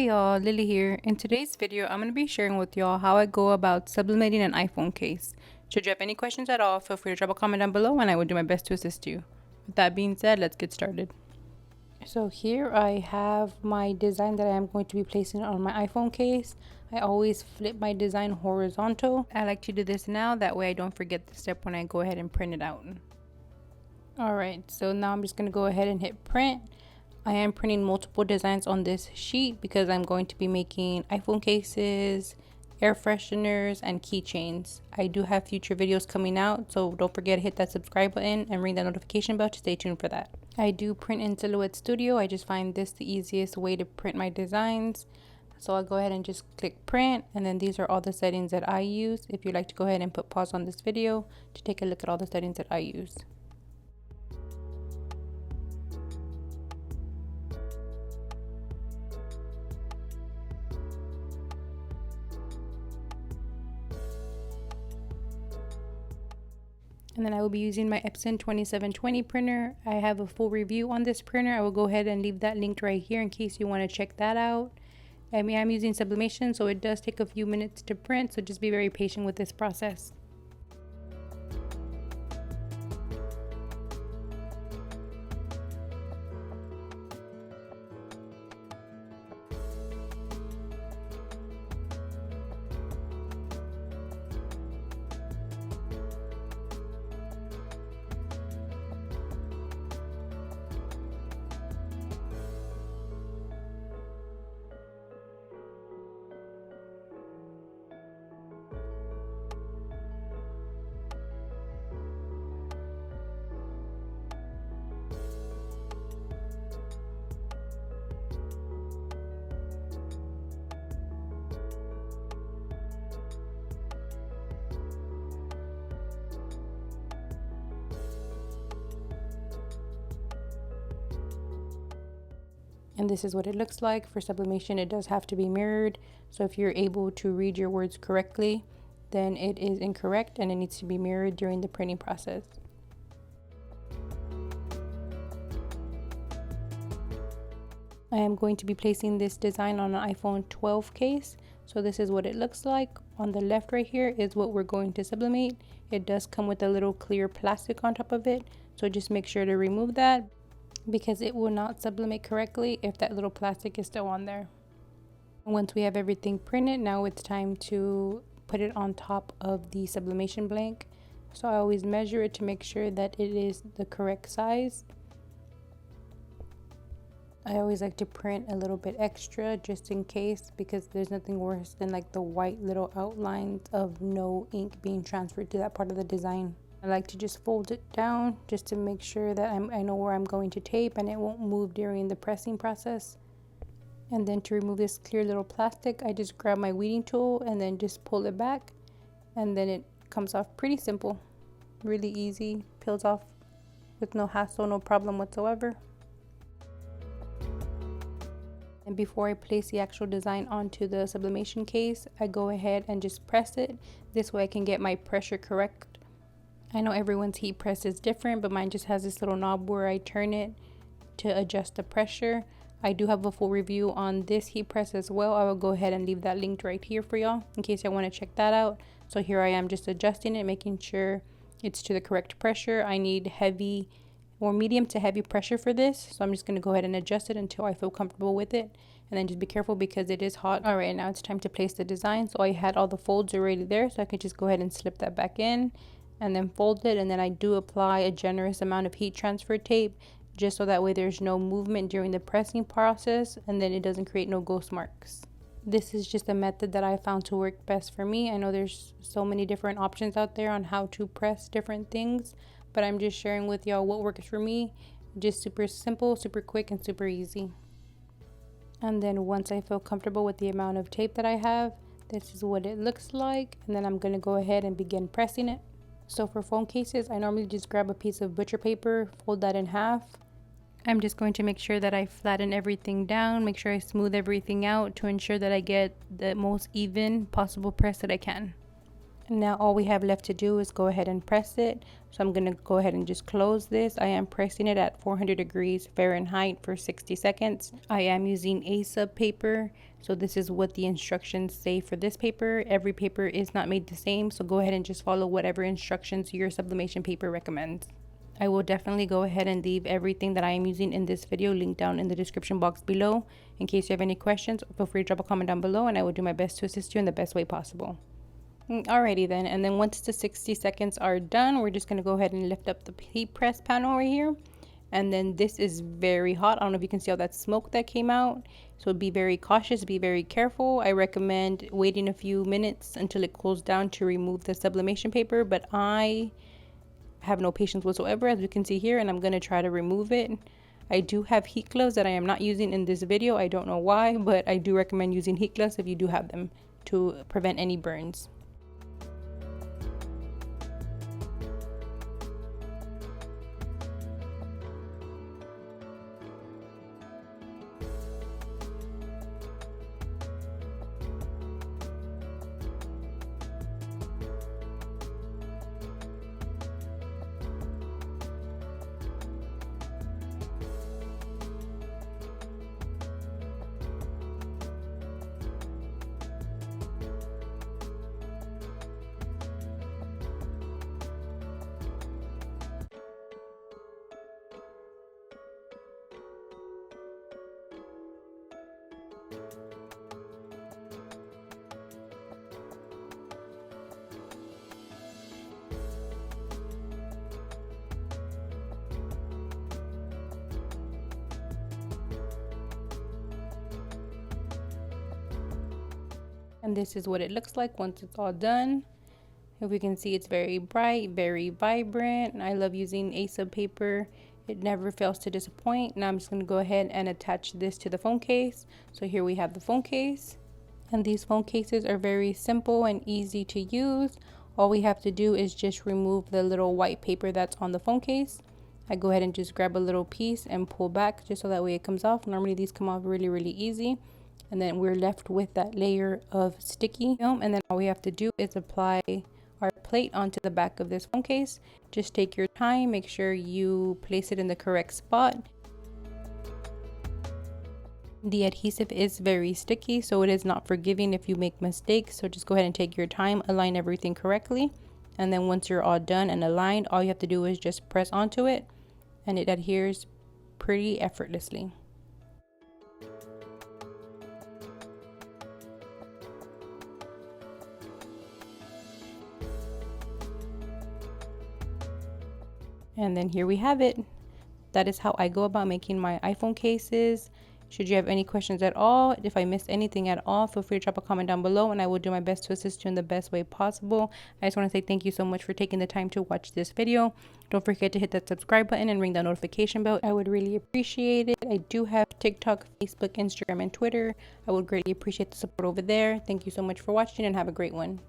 Hey y'all, Lily here. In today's video, I'm going to be sharing with y'all how I go about sublimating an iPhone case. Should you have any questions at all, feel free to drop a comment down below and I will do my best to assist you. With that being said, let's get started. So here I have my design that I am going to be placing on my iPhone case. I always flip my design horizontal. I like to do this now, that way I don't forget the step when I go ahead and print it out. Alright, so now I'm just going to go ahead and hit print. I am printing multiple designs on this sheet because I'm going to be making iPhone cases, air fresheners, and keychains. I do have future videos coming out, so don't forget to hit that subscribe button and ring that notification bell to stay tuned for that. I do print in Silhouette Studio. I just find this the easiest way to print my designs. So I'll go ahead and just click print, and then these are all the settings that I use. If you'd like to go ahead and put pause on this video to take a look at all the settings that I use. And then I will be using my Epson 2720 printer. I have a full review on this printer. I will go ahead and leave that linked right here in case you want to check that out. I mean, I'm using sublimation, so it does take a few minutes to print, so just be very patient with this process. And this is what it looks like. For sublimation, it does have to be mirrored. So if you're able to read your words correctly, then it is incorrect and it needs to be mirrored during the printing process. I am going to be placing this design on an iPhone 12 case. So this is what it looks like. On the left right here is what we're going to sublimate. It does come with a little clear plastic on top of it. So just make sure to remove that, because it will not sublimate correctly if that little plastic is still on there. Once we have everything printed, now it's time to put it on top of the sublimation blank. So I always measure it to make sure that it is the correct size. I always like to print a little bit extra just in case, because there's nothing worse than like the white little outlines of no ink being transferred to that part of the design. I like to just fold it down just to make sure that I know where I'm going to tape and it won't move during the pressing process. And then to remove this clear little plastic, I just grab my weeding tool and then just pull it back, and then it comes off pretty simple, really easy, peels off with no hassle, no problem whatsoever. And before I place the actual design onto the sublimation case, I go ahead and just press it. This way I can get my pressure correct. I know everyone's heat press is different, but mine just has this little knob where I turn it to adjust the pressure. I do have a full review on this heat press as well. I will go ahead and leave that linked right here for y'all in case you want to check that out. So here I am just adjusting it, making sure it's to the correct pressure. I need heavy or medium to heavy pressure for this. So I'm just going to go ahead and adjust it until I feel comfortable with it. And then just be careful because it is hot. All right, now it's time to place the design. So I had all the folds already there, so I could just go ahead and slip that back in and then fold it, and then I do apply a generous amount of heat transfer tape just so that way there's no movement during the pressing process, and then it doesn't create no ghost marks. This is just a method that I found to work best for me. I know there's so many different options out there on how to press different things, but I'm just sharing with y'all what works for me. Just super simple, super quick, and super easy. And then once I feel comfortable with the amount of tape that I have, this is what it looks like, and then I'm going to go ahead and begin pressing it. So for phone cases, I normally just grab a piece of butcher paper, fold that in half. I'm just going to make sure that I flatten everything down, make sure I smooth everything out to ensure that I get the most even possible press that I can. Now all we have left to do is go ahead and press it. So I'm going to go ahead and just close this. I am pressing it at 400 degrees Fahrenheit for 60 seconds. I am using a sub paper. So this is what the instructions say for this paper. Every paper is not made the same. So go ahead and just follow whatever instructions your sublimation paper recommends. I will definitely go ahead and leave everything that I am using in this video linked down in the description box below. In case you have any questions, feel free to drop a comment down below and I will do my best to assist you in the best way possible. Alrighty then, and then once the 60 seconds are done, we're just going to go ahead and lift up the heat press panel right here. And then this is very hot. I don't know if you can see all that smoke that came out. So be very cautious, be very careful. I recommend waiting a few minutes until it cools down to remove the sublimation paper, but I have no patience whatsoever, as you can see here, and I'm going to try to remove it. I do have heat gloves that I am not using in this video. I don't know why, but I do recommend using heat gloves if you do have them to prevent any burns. And this is what it looks like once it's all done. If we can see, it's very bright, very vibrant, and I love using a sub paper. It never fails to disappoint. Now I'm just going to go ahead and attach this to the phone case. So here we have the phone case, and these phone cases are very simple and easy to use. All we have to do is just remove the little white paper that's on the phone case. I go ahead and just grab a little piece and pull back just so that way it comes off. Normally these come off really easy. And then we're left with that layer of sticky film, and then all we have to do is apply our plate onto the back of this phone case. Just take your time, make sure you place it in the correct spot. The adhesive is very sticky, so it is not forgiving if you make mistakes, so just go ahead and take your time, align everything correctly, and then once you're all done and aligned, all you have to do is just press onto it and it adheres pretty effortlessly. And then here we have it. That is how I go about making my iPhone cases. Should you have any questions at all, if I missed anything at all, feel free to drop a comment down below and I will do my best to assist you in the best way possible. I just want to say thank you so much for taking the time to watch this video. Don't forget to hit that subscribe button and ring that notification bell. I would really appreciate it. I do have TikTok, Facebook, Instagram, and Twitter. I would greatly appreciate the support over there. Thank you so much for watching and have a great one.